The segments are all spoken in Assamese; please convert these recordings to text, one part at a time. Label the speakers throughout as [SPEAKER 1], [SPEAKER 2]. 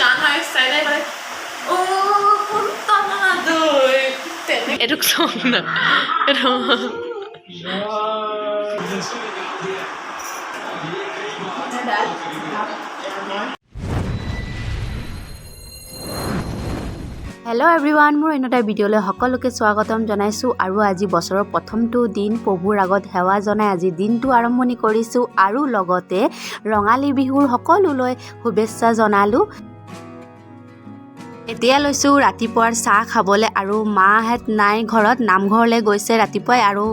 [SPEAKER 1] Shanghai style like It looks so
[SPEAKER 2] Hello everyone, মোৰ এটা ভিডিঅ'লৈ সকলোকে স্বাগতম জনাইছো আৰু আজি বছৰৰ প্ৰথমটো দিন প্ৰভুৰ আগত সেৱা জনাই আজি দিনটো আৰম্ভণি কৰিছো আৰু লগতে ৰঙালী বিহুৰ সকলোলৈ শুভেচ্ছা জনালো এতিয়া লৈছো ৰাতিপুৱাৰ চাহ খাবলৈ আৰু মাহেত নাই ঘৰত নামঘৰলৈ গৈছে ৰাতিপুৱাই আৰু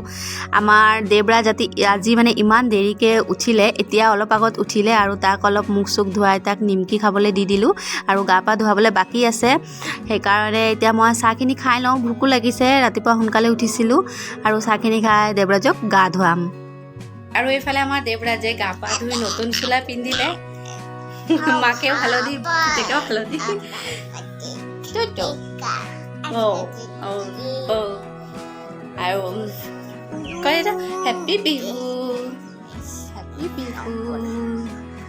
[SPEAKER 2] আমাৰ দেবৰাজ আজি মানে ইমান দেৰিকে উঠিলে এতিয়া অলপ আগত উঠিলে আৰু তাক অলপ মুখ চুক ধুৱাই তাক নিমকি খাবলৈ দি দিলো আৰু গা পা ধুৱাবলৈ বাকি আছে সেইকাৰণে এতিয়া মই চাহখিনি খাই লওঁ ভুকু লাগিছে ৰাতিপুৱা সোনকালে উঠিছিলো আৰু চাহখিনি খাই দেবৰাজক গা ধুৱাম আৰু এইফালে আমাৰ দেবৰাজে গা পা ধুই নতুন চোলা পিন্ধিলে মাকেও হালধি তেকেও হালধি Toto. Oh. Kau itu happy bihu. Happy bihu.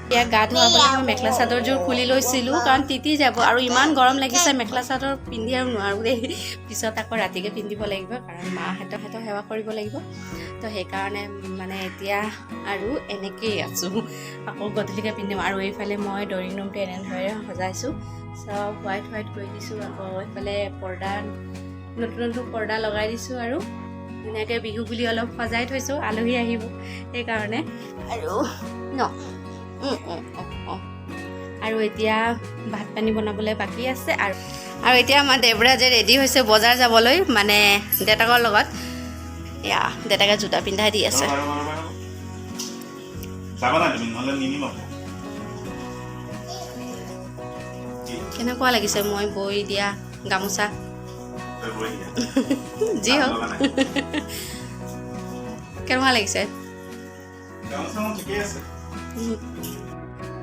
[SPEAKER 2] Ya gak ধোৱা বুলি মই মেখেলা চাদৰযোৰ খুলি লৈছিলো কাৰণ তিতি যাব আৰু ইমান গৰম লাগিছে মেখেলা চাদৰ পিন্ধি আৰু নোৱাৰো দেই পিছত আকৌ ৰাতিকে পিন্ধিব লাগিব কাৰণ মাহঁতৰ সেৱা কৰিব লাগিব তো সেইকাৰণে মানে এতিয়া আৰু এনেকেই আছো আকৌ গধূলিকে পিন্ধিম আৰু এইফালে মই ড্ৰয়িং ৰুমটো এনেদৰে সজাইছো সব হোৱাইট কৰি দিছো আকৌ এইফালে পৰ্দা নতুন পৰ্দা লগাই দিছো আৰু ধুনীয়াকৈ বিহু বুলি অলপ সজাই থৈছো আলহী আহিব সেইকাৰণে আৰু ন আৰু এতিয়া ভাত পানী বনাবলৈ বাকি আছে আৰু এতিয়া আমাৰ দেবৰাজে ৰেডি হৈছে বজাৰ যাবলৈ মানে দেউতাকৰ লগত ইয়া দেউতাকে জোতা পিন্ধাই দি আছে কেনেকুৱা লাগিছে মই বৈ দিয়া গামোচা জি হওক কেনেকুৱা লাগিছে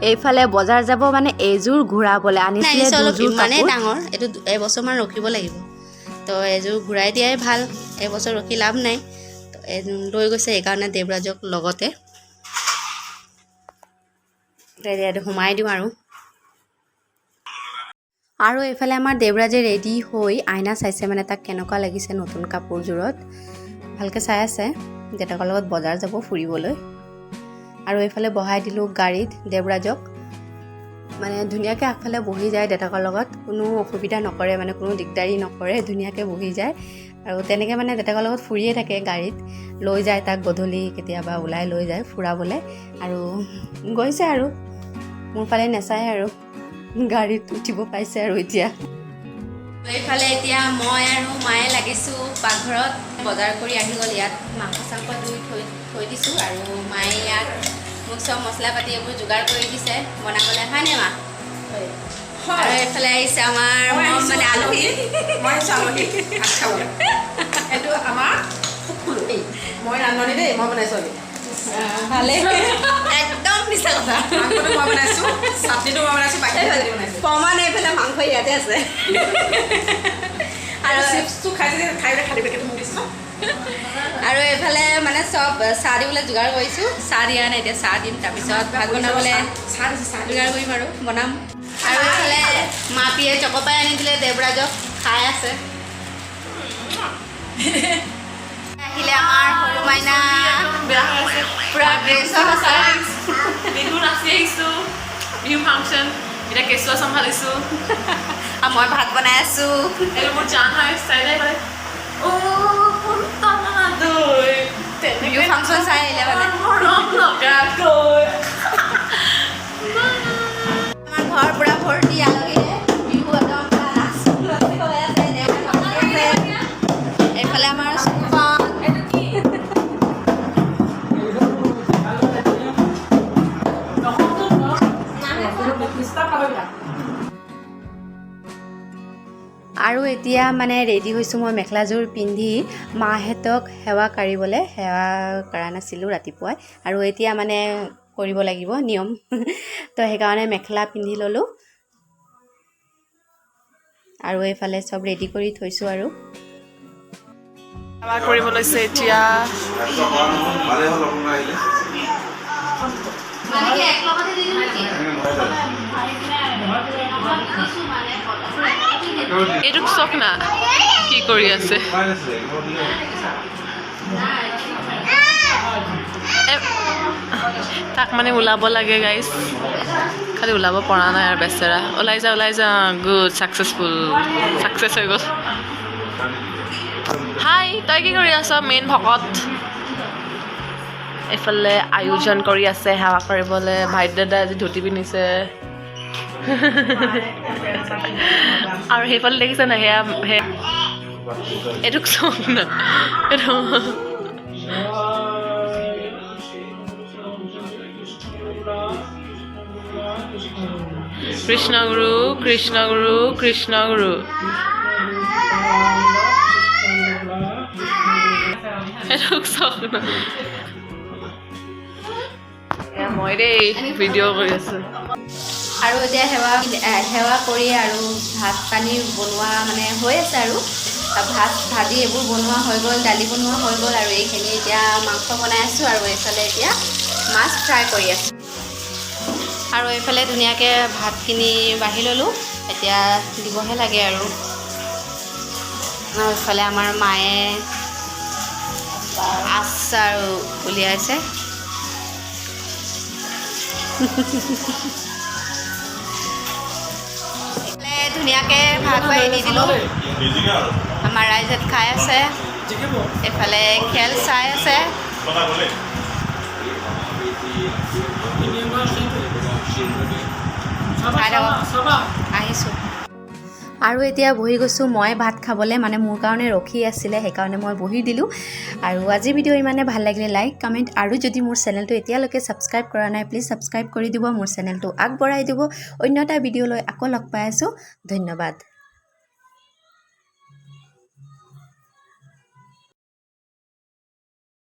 [SPEAKER 2] এইফালে বজাৰ যাব মানে এযোৰ ঘূৰাবলৈ আনিছিলে দুযোৰ মানে ডাঙৰ এইটো এবছৰমান ৰখিব লাগিব তো এযোৰ ঘূৰাই দিয়াই ভাল এবছৰ ৰখি লাভ নাই তো লৈ গৈছে এইকাৰণে দেবৰাজক লগতে সোমাই দিওঁ আৰু এইফালে আমাৰ দেবৰাজে ৰেডি হৈ আইনা চাইছে মানে তাক কেনেকুৱা লাগিছে নতুন কাপোৰযোৰত ভালকৈ চাই আছে দেউতাকৰ লগত বজাৰ যাব ফুৰিবলৈ আৰু এইফালে বহাই দিলো গাড়ীত দেবৰাজক মানে ধুনীয়াকৈ আগফালে বহি যায় দেউতাকৰ লগত কোনো অসুবিধা নকৰে মানে কোনো দিগদাৰি নকৰে ধুনীয়াকৈ বহি যায় আৰু তেনেকৈ মানে দেউতাকৰ লগত ফুৰিয়ে থাকে গাড়ীত লৈ যায় তাক গধূলি কেতিয়াবা ওলাই লৈ যায় ফুৰাবলৈ আৰু গৈছে আৰু মোৰ ফালে নেচায় আৰু গাড়ীত উঠিব পাইছে আৰু এতিয়া এইফালে এতিয়া মই আৰু মায়ে লাগিছোঁ পাকঘৰত বজাৰ কৰি আহি গ'ল ইয়াত মাংস চাংস ধুই থৈ দিছোঁ আৰু মায়ে ইয়াত মোক চব মছলা পাতি এইবোৰ যোগাৰ কৰি দিছে বনাবলৈ হয়নে মা আৰু এইফালে আহিছে আমাৰ মানে আলহী মই আলহী এইটো আমাৰ মই ৰান্ধনি দেই মই বনাইছোঁ ভালে একদম মিছা কথা মাংসটো মই বনাইছোঁ চাটনিটো মই বনাইছোঁ বাকী ভাজি বনাইছোঁ প্ৰমাণ এইফালে মাংস ইয়াতে আছে আৰু চিপছটো খাই পেকেটটো মোক দিছোঁ আৰু এইফালে মানে চব চাহ দিবলৈ যোগাৰ কৰিছোঁ চাহ দিয়া নাই এতিয়া চাহ দিম তাৰপিছত ভাত বনাবলৈ চাহ যোগাৰ কৰিম আৰু বনাম আৰু এইফালে মাপিয়ে চকপাই আনি দিলে দেবৰাজক খাই আছে আহিলে আমাৰ সৰু মাইনা পুৰা ড্ৰেছত আছে
[SPEAKER 1] বিহু নাচি আহিছোঁ বিহু ফাংচন এতিয়া কেঁচুৱা চম্ভালিছোঁ
[SPEAKER 2] আৰু মই ভাত বনাই আছোঁ
[SPEAKER 1] এইটো মোৰ Shanghai style like
[SPEAKER 2] Bihu function চাই আহিলে মানে আমাৰ ঘৰ পুৰা ভৰ্তি আলহীৰে বিহু একদম হৈ আছে এইফালে আমাৰ আৰু এতিয়া মানে ৰেডি হৈছোঁ মই মেখেলাযোৰ পিন্ধি মাহঁতক সেৱা কাঢ়িবলৈ সেৱা কৰা নাছিলোঁ ৰাতিপুৱাই আৰু এতিয়া মানে কৰিব লাগিব নিয়ম তো সেইকাৰণে মেখেলা পিন্ধি ল'লোঁ আৰু এইফালে চব ৰেডি কৰি থৈছোঁ আৰু
[SPEAKER 1] সেৱা কৰিব লৈছে এতিয়া এইটোক চক না কি কৰি আছে তাক মানে ওলাব লাগে গাইজ খালি ওলাব পৰা নাই আৰু বেচেৰা ওলাই যা গুড ছাকচেছফুল ছাকচেছ হৈ গ'ল হাই তই কি কৰি আছ মেইন ভকত এইফালে আয়োজন কৰি আছে সেৱা কৰিবলৈ ভাইটি দাদা আজি ধুতি পিন্ধিছে আৰু সেইফালে দেখিছে না সেয়া এইটোক চক না এইটো কৃষ্ণ গুৰু কৃষ্ণ গুৰু কৃষ্ণ গুৰু এইটোক চক না মই দেই ভিডিঅ' কৰি আছোঁ
[SPEAKER 2] আৰু এতিয়া সেৱা কৰি আৰু ভাত পানী বনোৱা মানে হৈ আছে আৰু ভাত ভাজি এইবোৰ বনোৱা হৈ গ'ল দালি বনোৱা হৈ গ'ল আৰু এইখিনি এতিয়া মাংস বনাই আছোঁ আৰু এইফালে এতিয়া মাছ ফ্ৰাই কৰি আছোঁ আৰু এইফালে ধুনীয়াকৈ ভাতখিনি বাঢ়ি ল'লোঁ এতিয়া দিবহে লাগে আৰু এইফালে আমাৰ মায়ে আচাৰ উলিয়াইছে ধুনীয়াকৈ ভাত বাঢ়ি দি দিলোঁ আমাৰ ৰাইজে খাই আছে এইফালে খেল চাই আছে আহিছোঁ আৰু এতিয়া বহি গৈছোঁ মই ভাত খাবলৈ মানে মোৰ কাৰণে ৰখি আছিলে সেইকাৰণে মই বহি দিলোঁ আৰু আজি ভিডিঅ' ইমানে ভাল লাগিলে লাইক কমেণ্ট আৰু যদি মোৰ চেনেলটো এতিয়ালৈকে ছাবস্ক্ৰাইব কৰা নাই প্লিজ ছাবস্ক্ৰাইব কৰি দিব মোৰ চেনেলটো আগবঢ়াই দিব অন্য এটা ভিডিঅ' লৈ আকৌ লগ পাই আছোঁ ধন্যবাদ